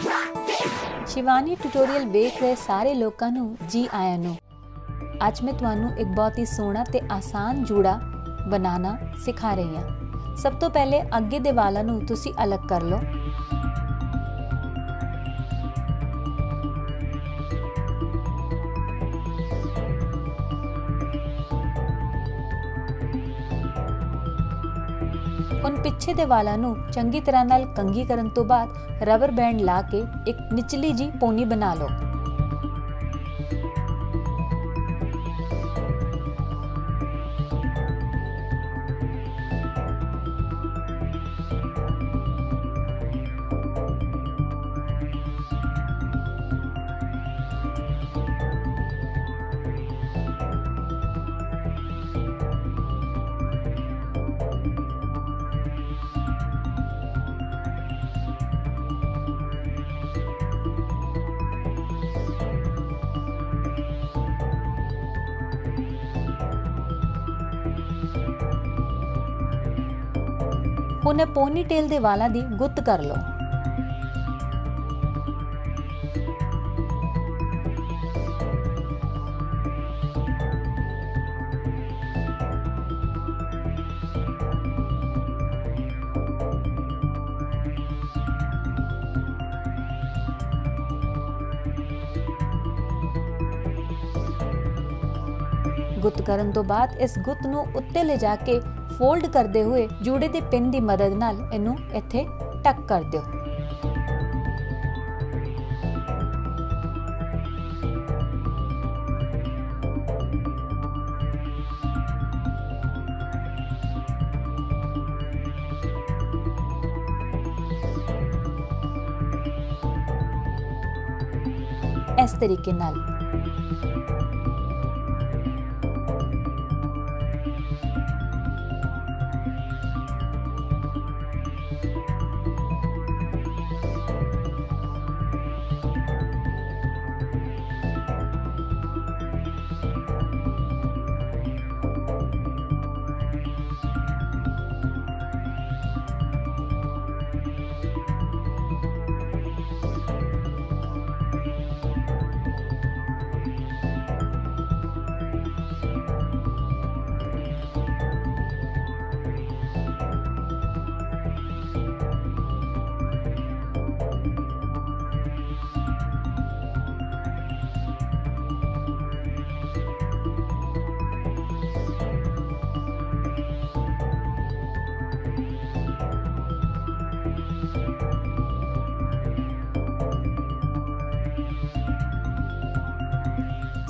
Shivani tutorial वेख रहे सारे लोगों ਨੂੰ जी आया ਨੂੰ। ਅੱਜ मैं ਤੁਹਾਨੂੰ एक बहुत ही सोहना ते आसान जूड़ा बनाना सिखा रही ਹਾਂ। सब तो पहले ਅੱਗੇ ਦੇ ਵਾਲਾਂ ਨੂੰ ਤੁਸੀਂ अलग कर लो। ਹੁਣ ਪਿੱਛੇ ਦੇ ਵਾਲਾਂ ਨੂੰ ਚੰਗੀ ਤਰ੍ਹਾਂ ਨਾਲ ਕੰਘੀ ਕਰਨ ਤੋਂ ਬਾਅਦ ਰਬਰ ਬੈਂਡ ਲਾ ਕੇ ਇੱਕ ਨਿਚਲੀ ਜੀ ਪੋਨੀ ਬਣਾ ਲਓ। ਹੁਣ ਪੋਨੀਟੇਲ ਦੇ ਵਾਲਾਂ ਦੀ ਗੁੱਤ ਕਰ ਲਓ। ਗੁੱਤ ਕਰਨ ਤੋਂ ਬਾਅਦ ਇਸ ਗੁੱਤ ਨੂੰ ਉੱਤੇ ਲੈ ਜਾ ਕੇ ਫੋਲਡ ਕਰਦੇ ਹੋਏ ਜੂੜੇ ਦੇ ਪਿੰਨ ਦੀ ਮਦਦ ਨਾਲ ਇਹਨੂੰ ਇੱਥੇ ਟੱਕ ਕਰ ਦਿਓ। ਇਸ ਤਰੀਕੇ ਨਾਲ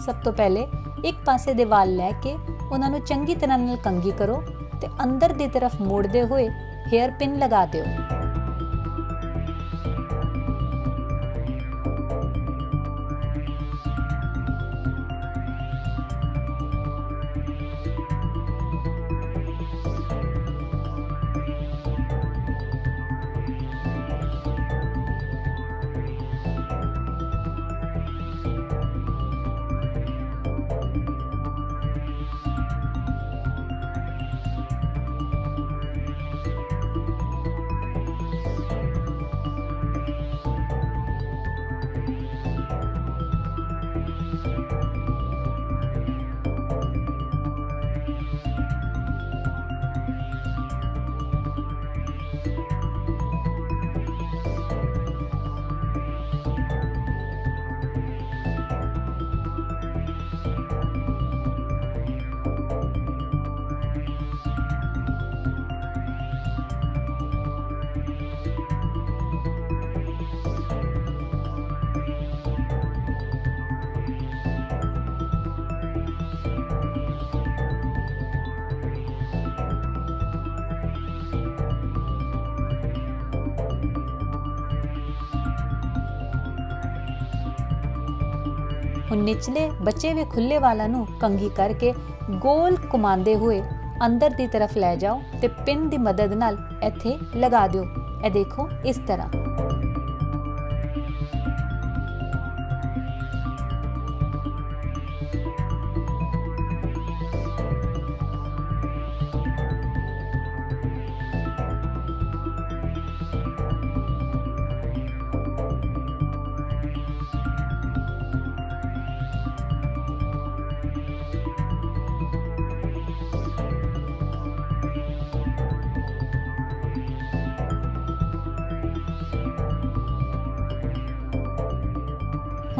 ਸਭ ਤੋਂ ਪਹਿਲੇ ਇੱਕ ਪਾਸੇ ਦੇ ਵਾਲ ਲੈ ਕੇ ਉਹਨਾਂ ਨੂੰ ਚੰਗੀ ਤਰ੍ਹਾਂ ਨਾਲ ਕੰਘੀ ਕਰੋ ਤੇ ਅੰਦਰ ਦੀ ਤਰਫ ਮੋੜਦੇ ਹੋਏ ਹੇਅਰ ਪਿਨ ਲਗਾ ਦਿਓ। ਹੁਣ ਨਿਚਲੇ ਬਚੇ ਹੋਏ ਖੁੱਲੇ ਵਾਲਾਂ ਨੂੰ ਕੰਘੀ ਕਰਕੇ ਗੋਲ ਘੁਮਾਉਂਦੇ ਹੋਏ ਅੰਦਰ ਦੀ ਤਰਫ ਲੈ ਜਾਓ ਤੇ ਪਿਨ ਦੀ ਮਦਦ ਨਾਲ ਇੱਥੇ ਲਗਾ ਦਿਓ। ਇਹ ਦੇਖੋ ਇਸ ਤਰ੍ਹਾਂ।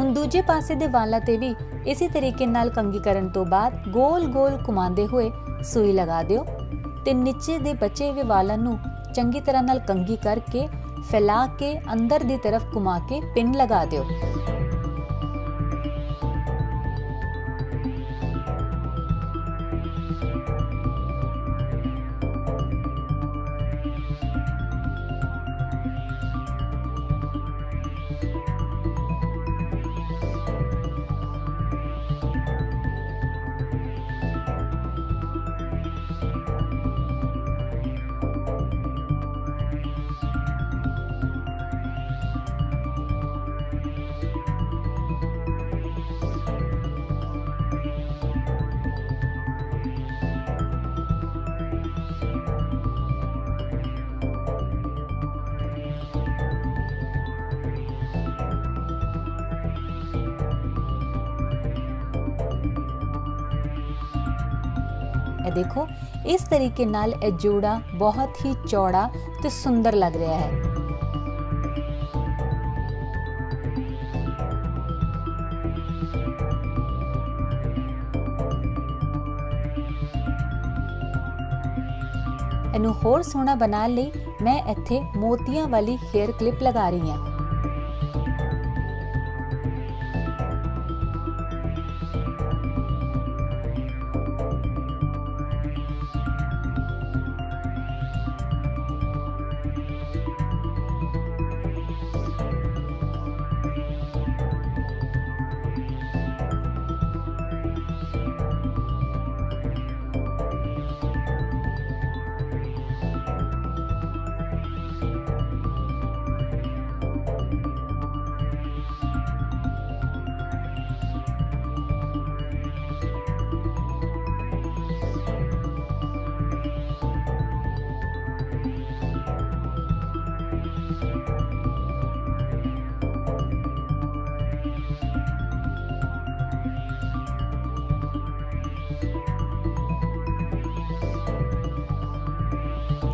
ਹੁਣ ਦੂਜੇ ਪਾਸੇ ਦੇ ਵਾਲਾਂ ਤੇ ਵੀ ਇਸੇ ਤਰੀਕੇ ਨਾਲ ਕੰਘੀ ਕਰਨ ਤੋਂ ਬਾਅਦ ਗੋਲ-ਗੋਲ ਘੁਮਾਉਂਦੇ ਹੋਏ ਸੂਈ ਲਗਾ ਦਿਓ ਤੇ ਨੀਚੇ ਦੇ ਬਚੇ ਹੋਏ ਵਾਲਾਂ ਨੂੰ ਚੰਗੀ ਤਰ੍ਹਾਂ ਨਾਲ ਕੰਘੀ ਕਰਕੇ ਫੈਲਾ ਕੇ ਅੰਦਰ ਦੀ ਤਰਫ ਘੁਮਾ ਕੇ ਪਿੰਨ ਲਗਾ ਦਿਓ। ਇਹ ਦੇਖੋ ਇਸ ਤਰੀਕੇ ਨਾਲ ਇਹ ਜੋੜਾ ਬਹੁਤ ਹੀ ਚੌੜਾ ਤੇ ਸੁੰਦਰ ਲੱਗ ਰਿਹਾ ਹੈ। ਇਹਨੂੰ ਹੋਰ ਸੋਹਣਾ ਬਣਾਉਣ ਲਈ ਮੈਂ ਇੱਥੇ ਮੋਤੀਆਂ ਵਾਲੀ ਹੇਅਰ ਕਲਿੱਪ ਲਗਾ ਰਹੀ ਹਾਂ।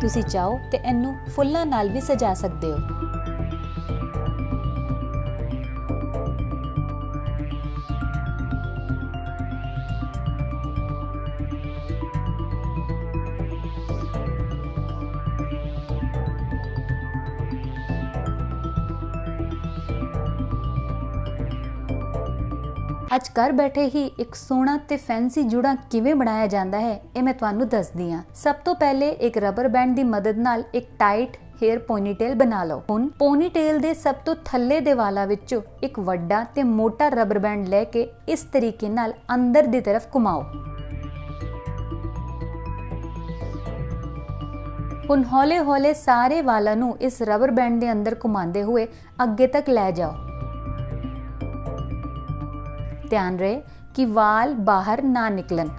ਤੁਸੀਂ ਚਾਹੋ ਤੇ ਇਹਨੂੰ ਫੁੱਲਾਂ ਨਾਲ ਵੀ ਸਜਾ ਸਕਦੇ ਹੋ। ਅੱਜ ਘਰ ਬੈਠੇ ਹੀ ਇੱਕ ਸੋਹਣਾ ਤੇ ਫੈਂਸੀ ਜੂੜਾ ਕਿਵੇਂ ਬਣਾਇਆ ਜਾਂਦਾ ਹੈ ਇਹ ਮੈਂ ਤੁਹਾਨੂੰ ਦੱਸਦੀ ਹਾਂ। ਸਭ ਤੋਂ ਪਹਿਲੇ ਇੱਕ ਰਬਰ ਬੈਂਡ ਦੀ ਮਦਦ ਨਾਲ ਇੱਕ ਟਾਈਟ ਹੇਅਰ ਪੋਨੀਟੇਲ ਬਣਾ ਲਓ। ਹੁਣ ਪੋਨੀਟੇਲ ਦੇ ਸਭ ਤੋਂ ਥੱਲੇ ਦੇ ਵਾਲਾਂ ਵਿੱਚੋਂ ਇੱਕ ਵੱਡਾ ਤੇ ਮੋਟਾ ਰਬਰ ਬੈਂਡ ਲੈ ਕੇ ਇਸ ਤਰੀਕੇ ਨਾਲ ਅੰਦਰ ਦੀ ਤਰਫ ਘੁਮਾਓ। ਹੁਣ ਹੌਲੇ-ਹੌਲੇ ਸਾਰੇ ਵਾਲਾਂ ਨੂੰ ਇਸ ਰਬਰ ਬੈਂਡ ਦੇ ਅੰਦਰ ਘੁਮਾਉਂਦੇ ਹੋਏ ਅੱਗੇ ਤੱਕ ਲੈ ਜਾਓ। ध्यान रहे कि वाल बाहर ना निकलन।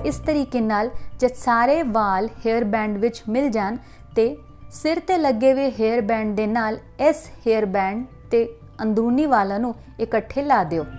इस तरीके नाल जब सारे वाल हेयर बैंड विच मिल जान ते सिर ते लगे हुए हेयर बैंड दे नाल इस हेयर बैंड ते अंदरूनी वालों नू इकट्ठे ला दिओ।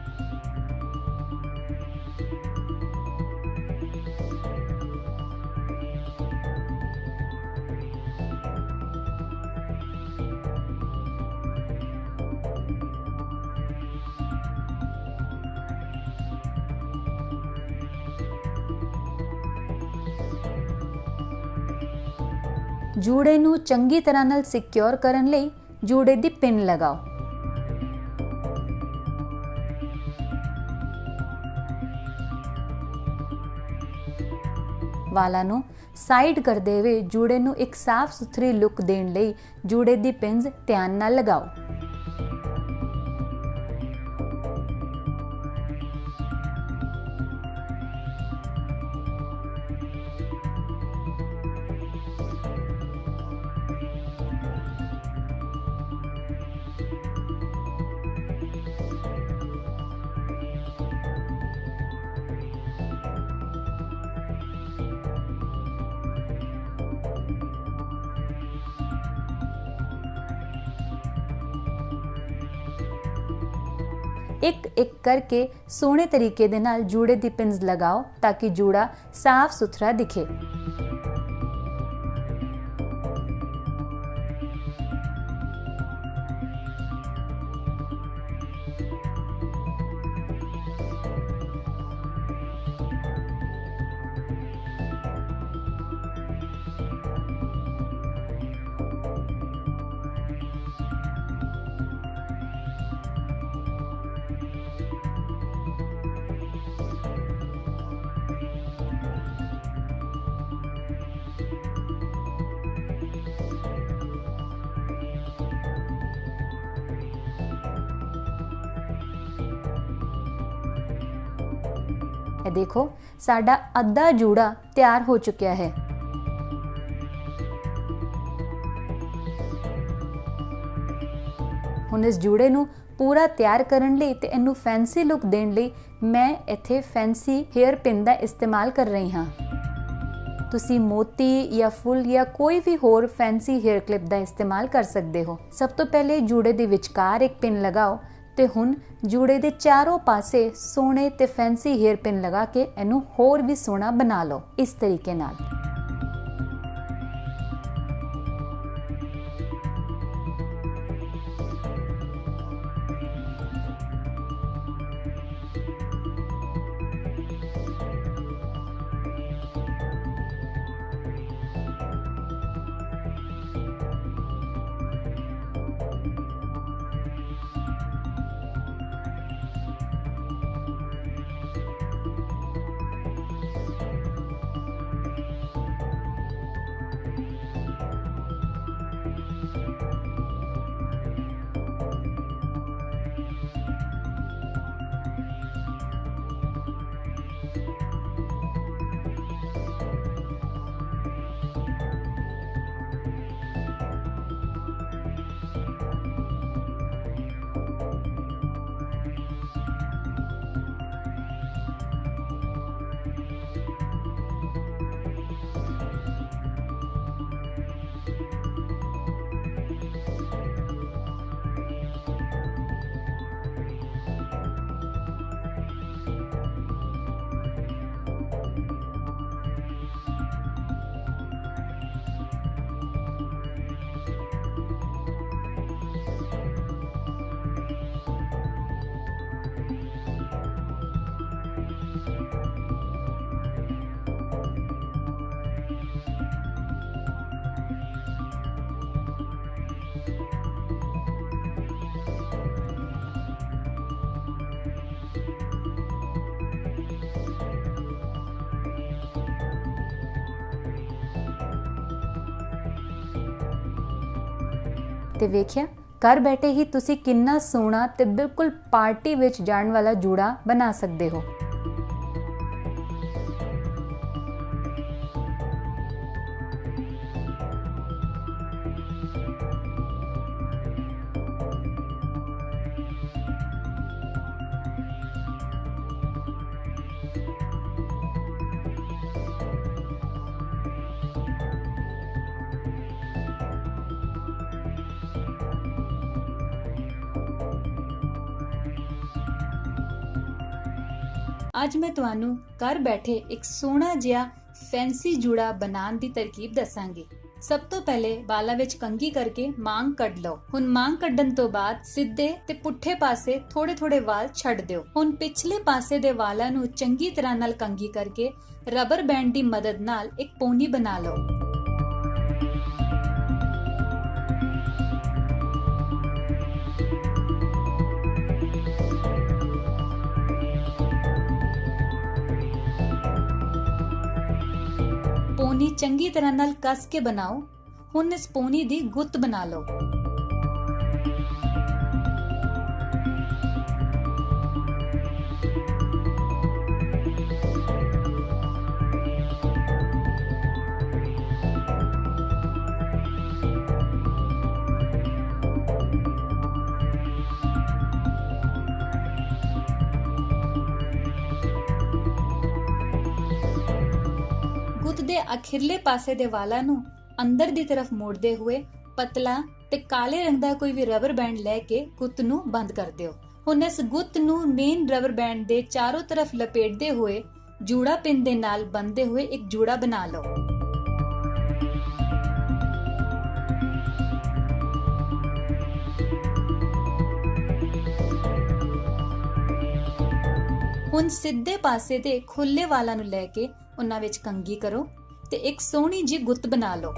ਜੂੜੇ ਨੂੰ ਚੰਗੀ ਤਰ੍ਹਾਂ ਨਾਲ ਸਿਕਿਉਰ ਕਰਨ ਲਈ ਜੂੜੇ ਦੀ ਪਿੰਨ ਲਗਾਓ। ਵਾਲਾਂ ਨੂੰ ਸਾਈਡ ਕਰਦੇ ਹੋਏ ਜੂੜੇ ਨੂੰ ਇੱਕ ਸਾਫ਼ ਸੁਥਰੀ ਲੁੱਕ ਦੇਣ ਲਈ ਜੂੜੇ ਦੀ ਪਿੰਸ ਧਿਆਨ ਨਾਲ ਲਗਾਓ। ਇੱਕ ਇੱਕ ਕਰਕੇ ਸੋਹਣੇ ਤਰੀਕੇ ਦੇ ਨਾਲ ਜੂੜੇ ਦੀ ਪਿੰਸ ਲਗਾਓ ਤਾਂ ਕਿ ਜੂੜਾ ਸਾਫ਼ ਸੁਥਰਾ ਦਿਖੇ। देखो साडा अद्धा जूड़ा तैयार हो चुका है। हुण इस जूड़े नूं पूरा तैयार करन लई ते इनू फैंसी लुक देण लई मैं इत्थे फैंसी हेयर पिन दा इस्तेमाल कर रही हाँ। तुसी मोती या फुल या कोई भी होर फैंसी हेयर क्लिप दा इस्तेमाल कर सकते हो। सब तो पहले जूड़े दे विचकार एक पिन लगाओ ते हुण जूड़े दे चारों पासे सोहणे ते फैंसी हेयर पिन लगा के इनू होर भी सोहना बना लो इस तरीके नाल। ਤੇ ਵੇਖਿਆ ਘਰ ਬੈਠੇ ਹੀ ਤੁਸੀਂ ਕਿੰਨਾ ਸੋਹਣਾ ਤੇ ਬਿਲਕੁਲ ਪਾਰਟੀ ਵਿੱਚ ਜਾਣ ਵਾਲਾ ਜੂੜਾ ਬਣਾ ਸਕਦੇ ਹੋ। ਅੱਜ ਮੈਂ ਤੁਹਾਨੂੰ ਘਰ ਬੈਠੇ ਇੱਕ ਸੋਹਣਾ ਜਿਹਾ ਫੈਂਸੀ ਜੂੜਾ ਬਣਾਉਣ ਦੀ ਤਰਕੀਬ ਦੱਸਾਂਗੀ। ਸਭ ਤੋਂ ਪਹਿਲੇ ਵਾਲਾਂ ਵਿੱਚ ਕੰਘੀ ਕਰਕੇ ਮਾਂਗ ਕੱਢ ਲਓ। ਹੁਣ ਮਾਂਗ ਕੱਢਣ ਤੋਂ ਬਾਅਦ ਸਿੱਧੇ ਤੇ ਪੁੱਠੇ ਪਾਸੇ ਥੋੜੇ ਥੋੜੇ ਵਾਲ ਛੱਡ ਦਿਓ। ਹੁਣ ਪਿਛਲੇ ਪਾਸੇ ਦੇ ਵਾਲਾਂ ਨੂੰ ਚੰਗੀ ਤਰ੍ਹਾਂ ਨਾਲ ਕੰਘੀ ਕਰਕੇ ਰਬਰ ਬੈਂਡ ਦੀ ਮਦਦ ਨਾਲ ਇੱਕ ਪੋਨੀ ਬਣਾ ਲਓ। ਪੋਨੀ ਚੰਗੀ ਤਰ੍ਹਾਂ ਨਾਲ ਕੱਸ ਕੇ ਬਣਾਓ। ਹੁਣ ਇਸ ਪੋਨੀ ਦੀ ਗੁੱਤ ਬਣਾ ਲਓ। ਗੁੱਤ ਦੇ ਅਖੀਰਲੇ ਪਾਸੇ ਦੇ ਵਾਲਾਂ ਨੂੰ ਅੰਦਰ ਦੀ ਤਰਫ ਮੋੜਦੇ ਹੋਏ ਪਤਲਾ ਤੇ ਕਾਲੇ ਰੰਗ ਦਾ ਕੋਈ ਵੀ ਰਬਰ ਬੈਂਡ ਲੈ ਕੇ ਗੁੱਤ ਨੂੰ ਬੰਦ ਕਰ ਦਿਓ। ਹੁਣ ਇਸ ਗੁੱਤ ਨੂੰ ਮੇਨ ਰਬਰ ਬੈਂਡ ਦੇ ਚਾਰੋਂ ਤਰਫ ਲਪੇਟਦੇ ਹੋਏ ਜੂੜਾ ਪਿੰਨ ਦੇ ਨਾਲ ਬੰਨ੍ਹਦੇ ਹੋਏ ਇੱਕ ਜੂੜਾ ਬਣਾ ਲਓ। ਹੁਣ ਸਿੱਧੇ ਪਾਸੇ ਦੇ ਖੁੱਲੇ ਵਾਲਾਂ ਨੂੰ ਲੈ ਕੇ ਉਹਨਾਂ ਵਿੱਚ ਕੰਘੀ ਕਰੋ ਤੇ ਇੱਕ ਸੋਹਣੀ ਜਿਹੀ ਗੁੱਤ ਬਣਾ ਲਓ।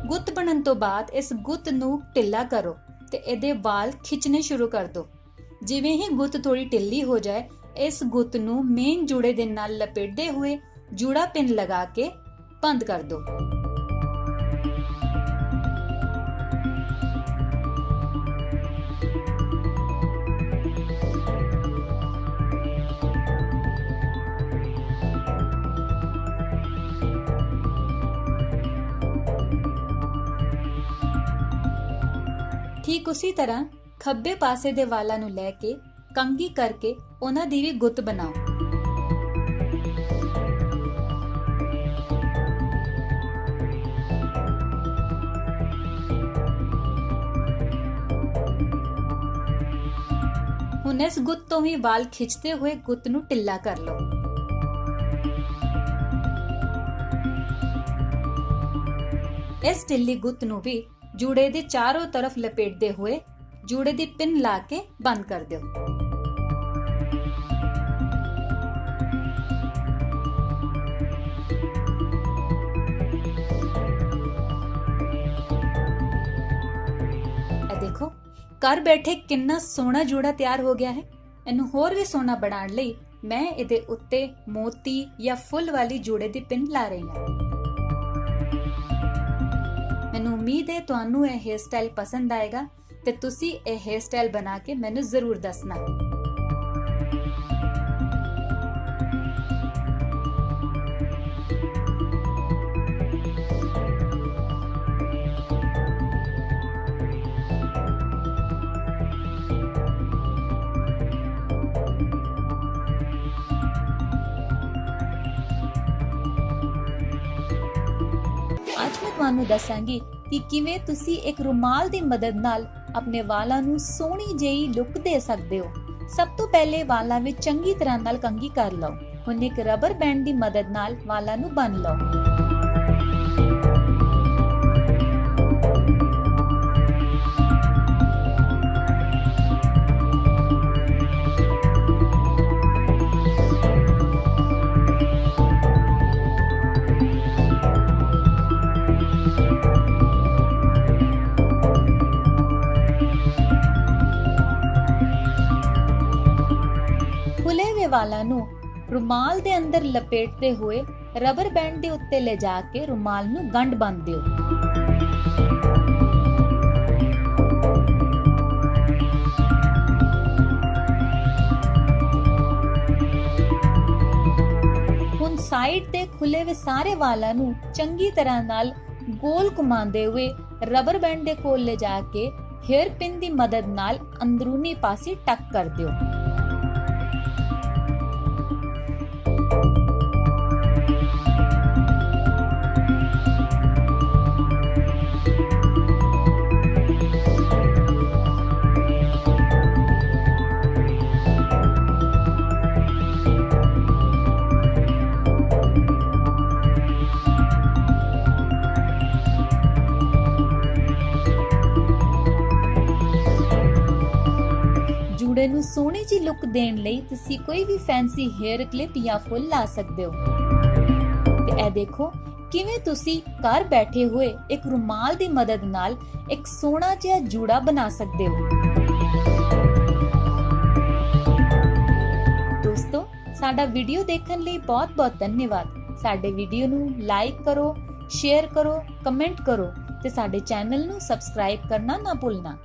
ਗੁੱਤ ਬਣਨ ਤੋਂ ਬਾਅਦ ਇਸ ਗੁੱਤ ਨੂੰ ਢਿੱਲਾ ਕਰੋ ਤੇ ਇਹਦੇ ਵਾਲ ਖਿੱਚਣੇ ਸ਼ੁਰੂ ਕਰ ਦਿਓ। ਜਿਵੇਂ ਹੀ ਗੁੱਤ ਥੋੜੀ ਢਿੱਲੀ ਹੋ ਜਾਏ, ਇਸ ਗੁੱਤ ਨੂੰ ਮੇਨ ਜੂੜੇ ਦੇ ਨਾਲ ਲਪੇਟਦੇ ਹੋਏ ਜੂੜਾ ਪਿੰਨ ਲਗਾ ਕੇ ਬੰਦ ਕਰ ਦਿਓ। ਠੀਕ ਉਸੇ ਤਰ੍ਹਾਂ ਖੱਬੇ ਪਾਸੇ ਦੇ ਵਾਲਾਂ ਨੂੰ ਲੈ ਕੇ ਕੰਘੀ ਕਰਕੇ ਉਹਨਾਂ ਦੀ ਵੀ ਗੁੱਤ ਬਣਾਓ। ਹੁਣ ਇਸ ਗੁੱਤ ਤੋਂ ਵੀ ਵਾਲ ਖਿੱਚਦੇ ਹੋਏ ਗੁੱਤ ਨੂੰ ਢਿੱਲਾ ਕਰ ਲਓ। ਇਸ ਢਿੱਲੀ ਗੁੱਤ ਨੂੰ ਵੀ ਜੂੜੇ ਦੇ ਚਾਰੋਂ ਤਰਫ ਲਪੇਟਦੇ ਹੋਏ ਜੂੜੇ ਦੀ ਪਿੰਨ ਲਾ ਕੇ ਬੰਦ ਕਰ ਦਿਓ। ਇਹ ਦੇਖੋ, ਘਰ ਬੈਠੇ ਕਿੰਨਾ ਸੋਹਣਾ ਜੂੜਾ ਤਿਆਰ ਹੋ ਗਿਆ ਹੈ। ਇਹਨੂੰ ਹੋਰ ਵੀ ਸੋਹਣਾ ਬਣਾਉਣ ਲਈ ਮੈਂ ਇਹਦੇ ਉੱਤੇ ਮੋਤੀ ਜਾਂ ਫੁੱਲ ਵਾਲੀ ਜੂੜੇ ਦੀ ਪਿੰਨ ਲਾ ਰਹੀ ਹਾਂ। ਮੈਨੂੰ ਉਮੀਦ ਹੈ ਤੁਹਾਨੂੰ ਇਹ ਹੇਅਰ ਸਟਾਈਲ ਪਸੰਦ ਆਏਗਾ ਤੇ ਤੁਸੀਂ ਇਹ ਹੇਅਰ ਸਟਾਈਲ ਬਣਾ ਕੇ ਮੈਨੂੰ ਜ਼ਰੂਰ ਦੱਸਣਾ। ਅੱਜ ਮੈਂ ਤੁਹਾਨੂੰ ਦੱਸਾਂਗੀ ਕਿ ਕਿਵੇਂ ਤੁਸੀਂ ਇੱਕ ਰੁਮਾਲ ਦੀ ਮਦਦ ਨਾਲ ਆਪਣੇ ਵਾਲਾਂ ਨੂੰ ਸੋਹਣੀ ਜਿਹੀ ਲੁੱਕ ਦੇ ਸਕਦੇ ਹੋ। ਸਭ ਤੋਂ ਪਹਿਲੇ ਵਾਲਾਂ ਵਿੱਚ ਚੰਗੀ ਤਰ੍ਹਾਂ ਨਾਲ ਕੰਘੀ ਕਰ ਲਓ। ਹੁਣ ਇੱਕ ਰਬਰ ਬੈਂਡ ਦੀ ਮਦਦ ਨਾਲ ਵਾਲਾਂ ਨੂੰ ਬੰਨ੍ਹ ਲਓ। ਖੁੱਲੇ ਹੋਏ ਵਾਲਾਂ ਨੂੰ ਰੁਮਾਲ ਦੇ ਅੰਦਰ ਲਪੇਟਦੇ ਹੋਏ ਰਬਰ ਬੈਂਡ ਦੇ ਉੱਤੇ ਲੈ ਜਾ ਕੇ ਰੁਮਾਲ ਨੂੰ ਗੰਢ ਬੰਨ੍ਹ ਦਿਓ। ਹੁਣ ਸਾਈਡ ਤੇ ਖੁੱਲੇ ਹੋਏ ਸਾਰੇ ਵਾਲਾਂ ਨੂੰ ਚੰਗੀ ਤਰ੍ਹਾਂ ਨਾਲ ਗੋਲ ਘੁਮਾਉਂਦੇ ਹੋਏ ਰਬਰ ਬੈਂਡ ਦੇ ਕੋਲ ਲੈ ਜਾ ਕੇ ਹੇਅਰ ਪਿਨ ਦੀ ਮਦਦ ਨਾਲ ਅੰਦਰੂਨੀ ਪਾਸੇ ਟੱਕ ਕਰ ਦਿਓ। ਜੂੜੇ ਨੂੰ ਸੋਹਣੀ ਜਿਹੀ ਲੁੱਕ ਦੇਣ ਲਈ ਤੁਸੀਂ ਕੋਈ ਵੀ ਫੈਂਸੀ ਹੇਅਰ ਕਲਿੱਪ ਜਾਂ ਫੁੱਲ ਲਾ ਸਕਦੇ ਹੋ। ਤੇ ਇਹ ਦੇਖੋ ਕਿਵੇਂ ਤੁਸੀਂ ਘਰ ਬੈਠੇ ਹੋਏ ਇੱਕ ਰੁਮਾਲ ਦੀ ਮਦਦ ਨਾਲ ਇੱਕ ਸੋਹਣਾ ਜਿਹਾ ਜੂੜਾ ਬਣਾ ਸਕਦੇ ਹੋ। ਦੋਸਤੋ, ਸਾਡਾ ਵੀਡੀਓ ਦੇਖਣ ਲਈ ਬਹੁਤ-ਬਹੁਤ ਧੰਨਵਾਦ। ਸਾਡੇ ਵੀਡੀਓ ਨੂੰ ਲਾਈਕ ਕਰੋ, ਸ਼ੇਅਰ ਕਰੋ, ਕਮੈਂਟ ਕਰੋ ਤੇ ਸਾਡੇ ਚੈਨਲ ਨੂੰ ਸਬਸਕ੍ਰਾਈਬ ਕਰਨਾ ਨਾ ਭੁੱਲਣਾ।